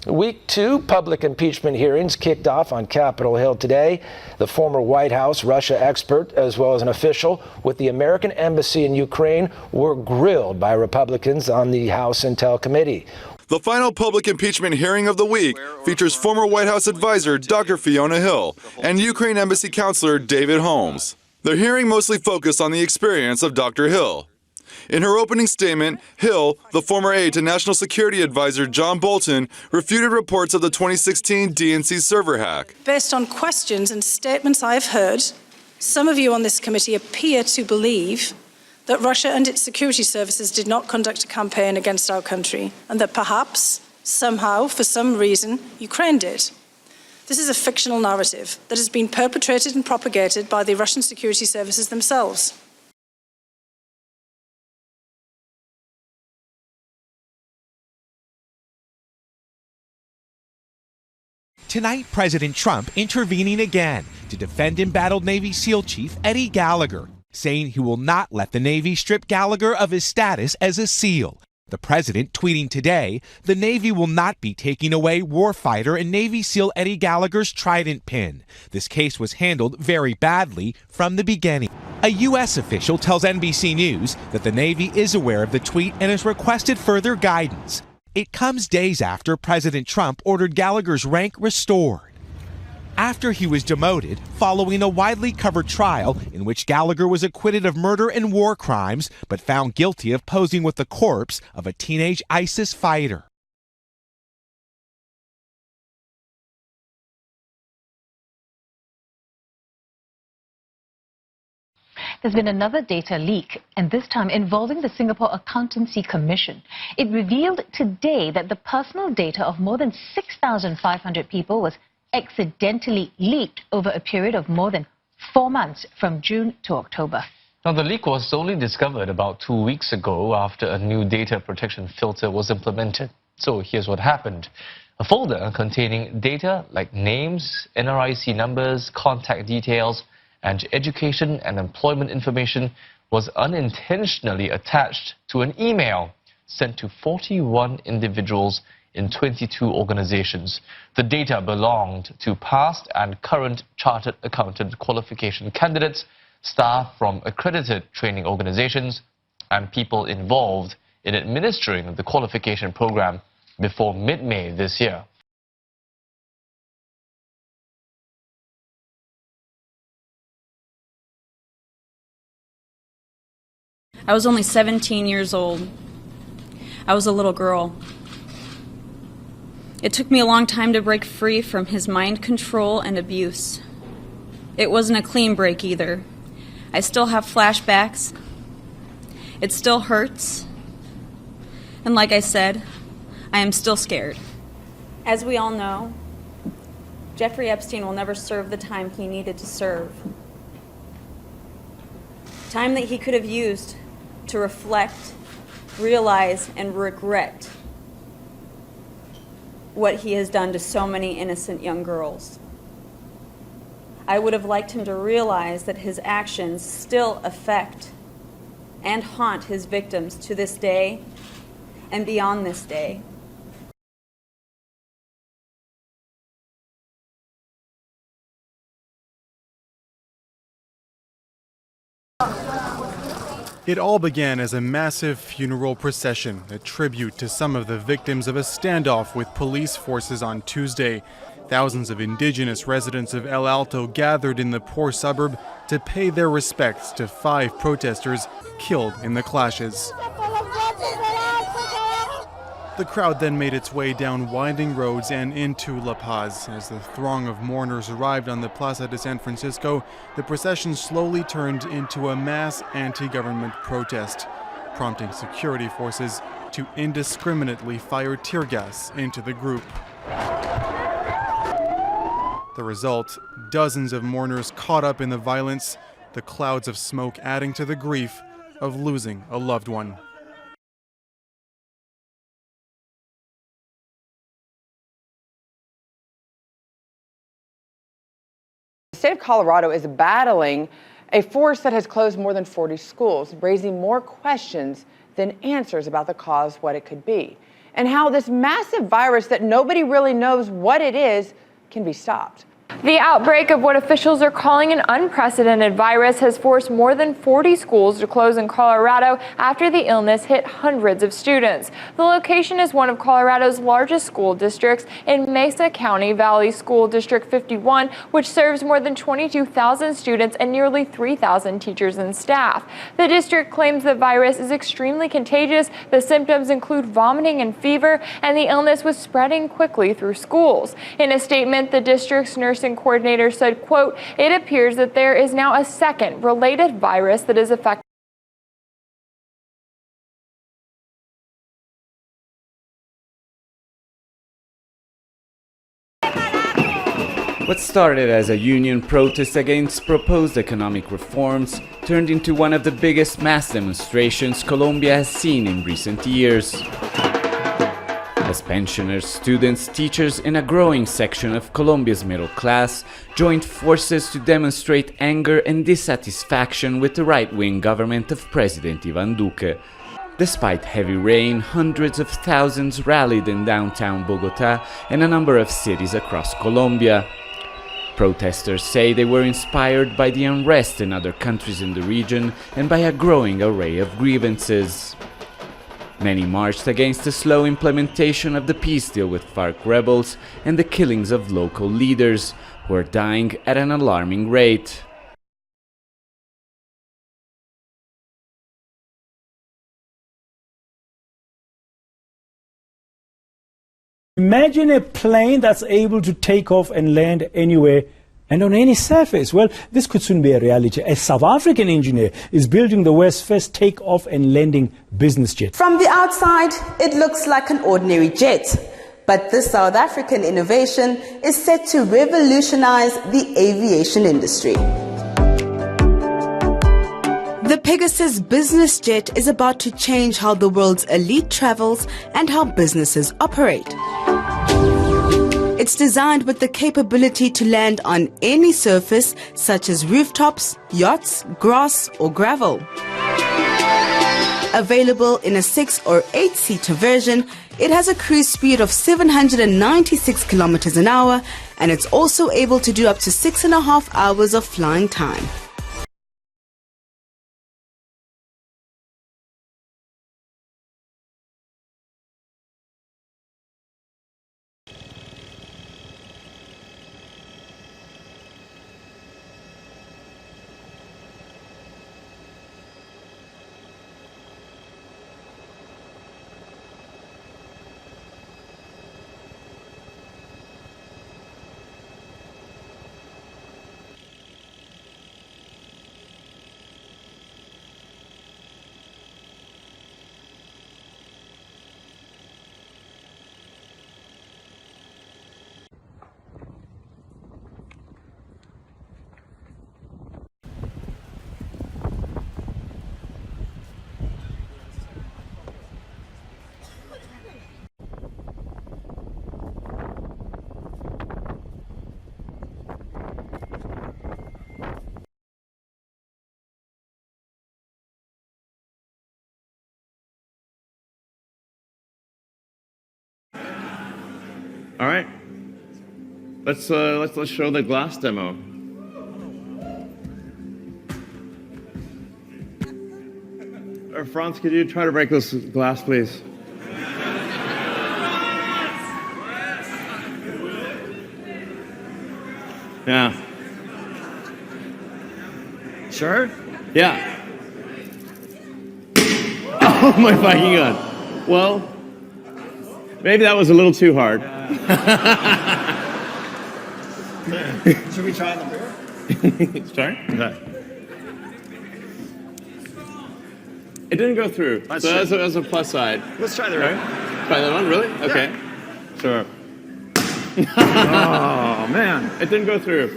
Week 2 public impeachment hearings kicked off on Capitol Hill today. The former White House Russia expert, as well as an official with the American Embassy in Ukraine, were grilled by Republicans on the House Intel Committee. The final public impeachment hearing of the week features former White House advisor Dr. Fiona Hill and Ukraine Embassy counselor David Holmes. The hearing mostly focused on the experience of Dr. Hill. In her opening statement, Hill, the former aide to National Security Advisor John Bolton, refuted reports of the 2016 DNC server hack. Based on questions and statements I've heard, some of you on this committee appear to believe that Russia and its security services did not conduct a campaign against our country, and that perhaps, somehow, for some reason, Ukraine did. This is a fictional narrative that has been perpetrated and propagated by the Russian security services themselves. Tonight, President Trump intervening again to defend embattled Navy SEAL Chief Eddie Gallagher, saying he will not let the Navy strip Gallagher of his status as a SEAL. The president tweeting today, the Navy will not be taking away warfighter and Navy SEAL Eddie Gallagher's Trident pin. This case was handled very badly from the beginning. A U.S. official tells NBC News that the Navy is aware of the tweet and has requested further guidance. It comes days after President Trump ordered Gallagher's rank restored. After he was demoted, following a widely covered trial in which Gallagher was acquitted of murder and war crimes, but found guilty of posing with the corpse of a teenage ISIS fighter. There's been another data leak, and this time involving the Singapore Accountancy Commission. It revealed today that the personal data of more than 6,500 people was accidentally leaked over a period of more than 4 months from June to October. Now, the leak was only discovered about 2 weeks ago after a new data protection filter was implemented. So here's what happened. A folder containing data like names, NRIC numbers, contact details, and education and employment information was unintentionally attached to an email sent to 41 individuals in 22 organizations. The data belonged to past and current chartered accountant qualification candidates, staff from accredited training organizations, and people involved in administering the qualification program before mid-May this year. I was only 17 years old. I was a little girl. It took me a long time to break free from his mind control and abuse. It wasn't a clean break either. I still have flashbacks. It still hurts. And like I said, I am still scared. As we all know, Jeffrey Epstein will never serve the time he needed to serve. Time that he could have used to reflect, realize, and regret what he has done to so many innocent young girls. I would have liked him to realize that his actions still affect and haunt his victims to this day and beyond this day. It all began as a massive funeral procession, a tribute to some of the victims of a standoff with police forces on Tuesday. Thousands of indigenous residents of El Alto gathered in the poor suburb to pay their respects to 5 protesters killed in the clashes. The crowd then made its way down winding roads and into La Paz. As the throng of mourners arrived on the Plaza de San Francisco, the procession slowly turned into a mass anti-government protest, prompting security forces to indiscriminately fire tear gas into the group. The result, dozens of mourners caught up in the violence, the clouds of smoke adding to the grief of losing a loved one. The state of Colorado is battling a force that has closed more than 40 schools, raising more questions than answers about the cause, what it could be. and how this massive virus that nobody really knows what it is can be stopped. The outbreak of what officials are calling an unprecedented virus has forced more than 40 schools to close in Colorado after the illness hit hundreds of students. The location is one of Colorado's largest school districts in Mesa County Valley School District 51, which serves more than 22,000 students and nearly 3,000 teachers and staff. The district claims the virus is extremely contagious. The symptoms include vomiting and fever, and the illness was spreading quickly through schools. In a statement, the district's nursing coordinator said, quote, "It appears that there is now a second related virus that is affecting." What started as a union protest against proposed economic reforms turned into one of the biggest mass demonstrations Colombia has seen in recent years. As pensioners, students, teachers, and a growing section of Colombia's middle class joined forces to demonstrate anger and dissatisfaction with the right-wing government of President Iván Duque. Despite heavy rain, hundreds of thousands rallied in downtown Bogotá and a number of cities across Colombia. Protesters say they were inspired by the unrest in other countries in the region and by a growing array of grievances. Many marched against the slow implementation of the peace deal with FARC rebels and the killings of local leaders, who are dying at an alarming rate. Imagine a plane that's able to take off and land anywhere and on any surface. Well, this could soon be a reality. A South African engineer is building the West's first take-off and landing business jet. From the outside, it looks like an ordinary jet. But this South African innovation is set to revolutionize the aviation industry. The Pegasus business jet is about to change how the world's elite travels and how businesses operate. It's designed with the capability to land on any surface, such as rooftops, yachts, grass, or gravel. Available in a 6- or 8-seater version, it has a cruise speed of 796 kilometers an hour, and it's also able to do up to 6.5 hours of flying time. All right, let's show the glass demo. Franz, could you try to break this glass, please? Yeah. Sure? Yeah. Oh my fucking God. Well, maybe that was a little too hard. Should we try the mirror? Sorry? Okay. It didn't go through. So that's a plus side. Let's try the right. Try that one? Really? Okay. Yeah. Sure. Oh, man. It didn't go through.